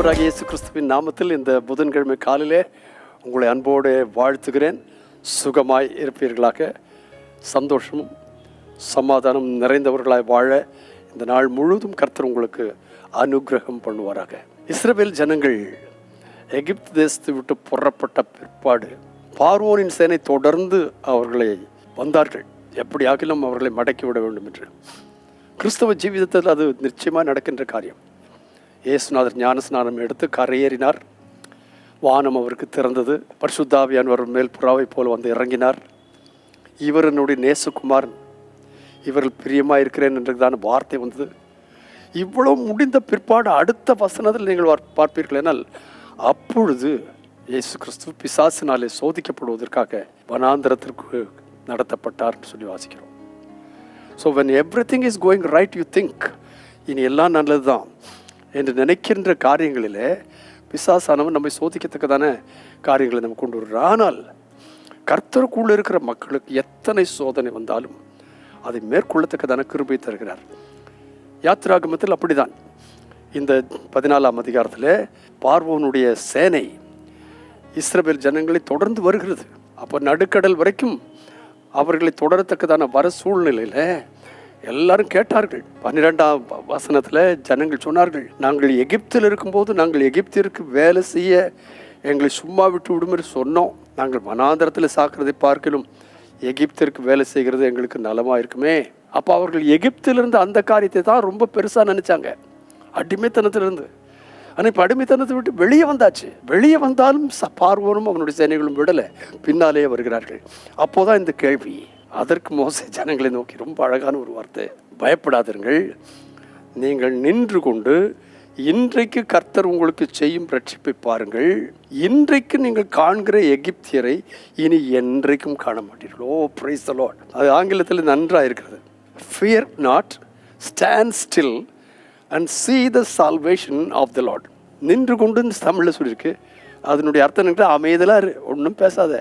ஆண்டவராகிய இயேசு கிறிஸ்துவின் நாமத்தில் இந்த புதன்கிழமை காலையிலே உங்களை அன்போடு வாழ்த்துகிறேன். சுகமாய் இருப்பீர்களாக, சந்தோஷமும் சமாதானம் நிறைந்தவர்களாய் வாழ இந்த நாள் முழுவதும் கர்த்தர் உங்களுக்கு அனுக்கிரகம் பண்ணுவாராக. இஸ்ரவேல் ஜனங்கள் எகிப்து தேசத்தை விட்டு புறப்பட்ட பிற்பாடு பார்வோனின் சேனை தொடர்ந்து அவர்களை வந்தார்கள். எப்படியாகிலும் அவர்களை மடக்கி விட வேண்டும் என்று. கிறிஸ்தவ ஜீவிதத்தில் அது நிச்சயமாக நடக்கின்ற காரியம். இயேசுநாதர் ஞானஸ்நானம் எடுத்து கரையேறினார். வானம் அவருக்கு திறந்தது. பரிசுத்தாவியானவர் மேல் புறாவை போல் வந்து இறங்கினார். இவர் என்னுடைய நேசகுமாரன், இவர்கள் பிரியமாக இருக்கிறேன் என்றுதான வார்த்தை வந்தது. இவ்வளவு முடிந்த பிற்பாடு அடுத்த வசனத்தில் நீங்கள் பார்ப்பீர்கள் என்றால், அப்பொழுது இயேசு கிறிஸ்து பிசாசினாலே சோதிக்கப்படுவதற்காக வனாந்தரத்திற்கு நடத்தப்பட்டார் சொல்லி வாசிக்கிறோம். So when everything is going right, you think இனி எல்லாம் நல்லது தான் என்று நினைக்கின்ற காரியங்களிலே பிசாசானவன் நம்மை சோதிக்கத்தக்கதான காரியங்களை நம்ம கொண்டு வருகிறார். ஆனால் கர்த்தருக்குள்ளே இருக்கிற மக்களுக்கு எத்தனை சோதனை வந்தாலும் அதை மேற்கொள்ளத்தக்கதான கிருபை தருகிறார். யாத்திராகமத்தில் அப்படிதான். இந்த 14ஆம் அதிகாரத்தில் பார்வோனுடைய சேனை இஸ்ரவேல் ஜனங்களை தொடர்ந்து வருகிறது. அப்போ நடுக்கடல் வரைக்கும் அவர்களை தொடரத்தக்கதான வர சூழ்நிலையில் எல்லாரும் கேட்டார்கள். 12ஆம் வசனத்தில் ஜனங்கள் சொன்னார்கள், நாங்கள் எகிப்தில் இருக்கும்போது நாங்கள் எகிப்திற்கு வேலை செய்ய எங்களை சும்மா விட்டு விடுமாறு சொன்னோம். நாங்கள் வனாந்தரத்தில் சாக்கிறதை பார்க்கலும் எகிப்திற்கு வேலை செய்கிறது எங்களுக்கு நலமாக இருக்குமே. அப்போ அவர்கள் எகிப்திலிருந்து அந்த காரியத்தை தான் ரொம்ப பெருசாக நினச்சாங்க, அடிமைத்தனத்திலிருந்து. ஆனால் இப்போ அடிமைத்தனத்தை விட்டு வெளியே வந்தாச்சு. வெளியே வந்தாலும் பார்வோனும் அவனுடைய சேனைகளும் விடலை, பின்னாலேயே வருகிறார்கள். அப்போதான் இந்த கேள்வி. அதற்கு மோசே ஜனங்களை நோக்கி ரொம்ப அழகான ஒரு வார்த்தை, பயப்படாதீர்கள், நீங்கள் நின்று கொண்டு இன்றைக்கு கர்த்தர் உங்களுக்கு செய்யும் ரட்சிப்பை பாருங்கள். இன்றைக்கு நீங்கள் காண்கிற எகிப்தியரை இனி என்றைக்கும் காண மாட்டீர்கள். ஓ பிரைஸ் தி லார்ட். அது ஆங்கிலத்தில் நன்றாக இருக்கிறது. Fear not, stand still and see the salvation of the Lord. நின்று கொண்டு தமிழில் சொல்லியிருக்கு. அதனுடைய அர்த்தம் என்ன? அமைதலாக இரு, ஒன்றும் பேசாத,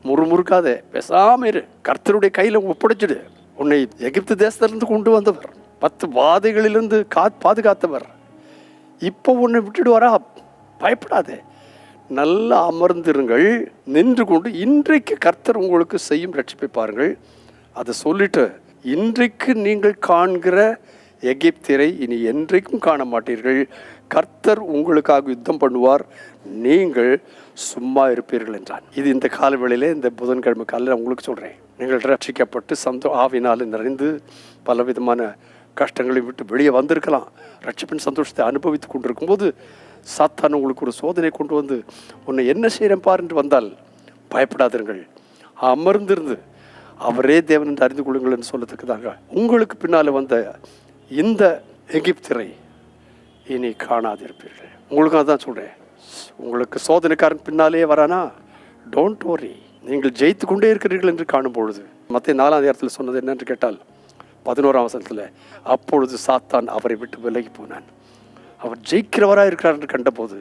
முறுமுறுக்காத, பேசாமல் இரு, கர்த்தருடைய கையில் ஒப்படைச்சிடு. உன்னை எகிப்து தேசத்திலிருந்து கொண்டு வந்தவர், 10 வாதைகளிலிருந்து பாதுகாத்தவர், இப்போ உன்னை விட்டுடுவாரா? பயப்படாதே, நல்லா அமர்ந்திருங்கள், நின்று கொண்டு இன்றைக்கு கர்த்தர் உங்களுக்கு செய்யும் ரட்சிப்பை பாருங்கள். அதை சொல்லிட்டு, இன்றைக்கு நீங்கள் காண்கிற எகிப்தியரை இனி என்றைக்கும் காண மாட்டீர்கள். கர்த்தர் உங்களுக்காக யுத்தம் பண்ணுவார், நீங்கள் சும்மா இருப்பீர்கள் என்றான். இது இந்த காலவேளையிலே, இந்த புதன்கிழமை காலையில் உங்களுக்கு சொல்கிறேன். நீங்கள் ரட்சிக்கப்பட்டு ஆவினால் நிறைந்து பலவிதமான கஷ்டங்களை விட்டு வெளியே வந்திருக்கலாம். ரட்சிப்பின் சந்தோஷத்தை அனுபவித்து கொண்டிருக்கும் போது சாத்தான் உங்களுக்கு ஒரு சோதனை கொண்டு வந்து உன்னை என்ன செய்கிறேன் பார் என்று வந்தால் பயப்படாதீர்கள், அமர்ந்திருந்து அவரே தேவன் என்று அறிந்து கொள்ளுங்கள் என்று சொல்லத்தக்கதாக உங்களுக்கு பின்னால் வந்த இந்த எகிப்தியரை இனி காணாதிருப்பீர்கள். உங்களுக்கு அதான் சொல்கிறேன். உங்களுக்கு சோதனைக்காரன் பின்னாலே வரானா, டோன்ட் வரி, நீங்கள் ஜெயித்து கொண்டே இருக்கிறீர்கள் என்று காணும் பொழுது. மத்திய 4ஆம் அதிகாரத்தில் சொன்னது என்னென்று கேட்டால் 11ஆம் வசனத்தில், அப்பொழுது சாத்தான் அவரை விட்டு விலகி போனான். அவர் ஜெயிக்கிறவராக இருக்கிறார் என்று கண்டபோது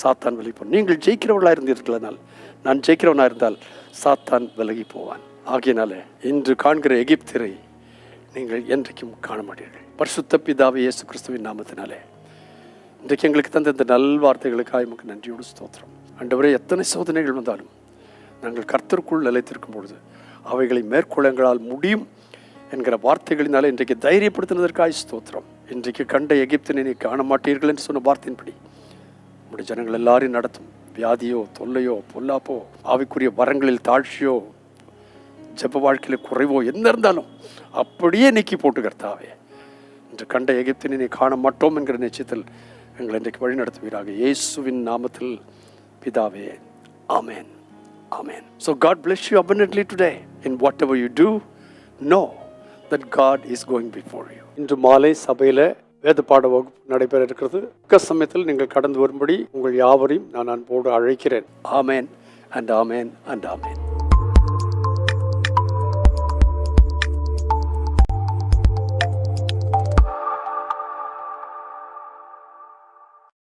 சாத்தான் விலகி போனான். நீங்கள் ஜெயிக்கிறவர்களாக இருந்தீர்களானால், நான் ஜெயிக்கிறவனாக இருந்தால் சாத்தான் விலகி போவான். ஆகையினால இன்று காண்கிற எகிப்தியரை நீங்கள் என்றைக்கும் காண மாட்டீர்கள். பரிசுத்த பிதாவே இயேசு கிறிஸ்துவின் நாமத்தினாலே இன்றைக்கு எங்களுக்கு தந்த இந்த நல்வார்த்தைகளுக்காக நமக்கு நன்றியோடு ஸ்தோத்திரம். ஆண்டவரே, எத்தனை சோதனைகள் வந்தாலும் நாங்கள் கர்த்தருக்குள் நிலைத்திருக்கும் பொழுது அவைகளை மேற்கொள்ள எங்களால் முடியும் என்கிற வார்த்தைகளினாலே இன்றைக்கு தைரியப்படுத்தினதற்காக ஸ்தோத்திரம். இன்றைக்கு கண்ட எகிப்தினை காண மாட்டீர்கள் என்று சொன்ன வார்த்தையின்படி நம்முடைய ஜனங்கள் எல்லாரையும் நடத்தும். வியாதியோ, தொல்லையோ, பொல்லாப்போ, ஆவிக்குரிய வரங்களில் தாழ்ச்சியோ, ஜெப வாழ்க்கையில் குறைவோ என்ன இருந்தாலும் அப்படியே நீக்கி போட்டு கர்த்தாவே, இன்று கண்ட எகிப்தினை காண மாட்டோம் என்கிற நிச்சயத்தில் எங்களை இன்றைக்கு வழி நடத்துவீராக. இயேசுவின் நாமத்தில் பிதாவே, ஆமென், ஆமென். So God bless you abundantly today. In whatever you do, know that God is going before you. இன்று மாலை சபையில் வேத பாட வகுப்பு நடைபெற இருக்கிறது. சமயத்தில் நீங்கள் கடந்து வரும்படி உங்கள் யாவரையும் நான் அன்போடு அழைக்கிறேன். ஆமென் and ஆமென் and ஆமென்.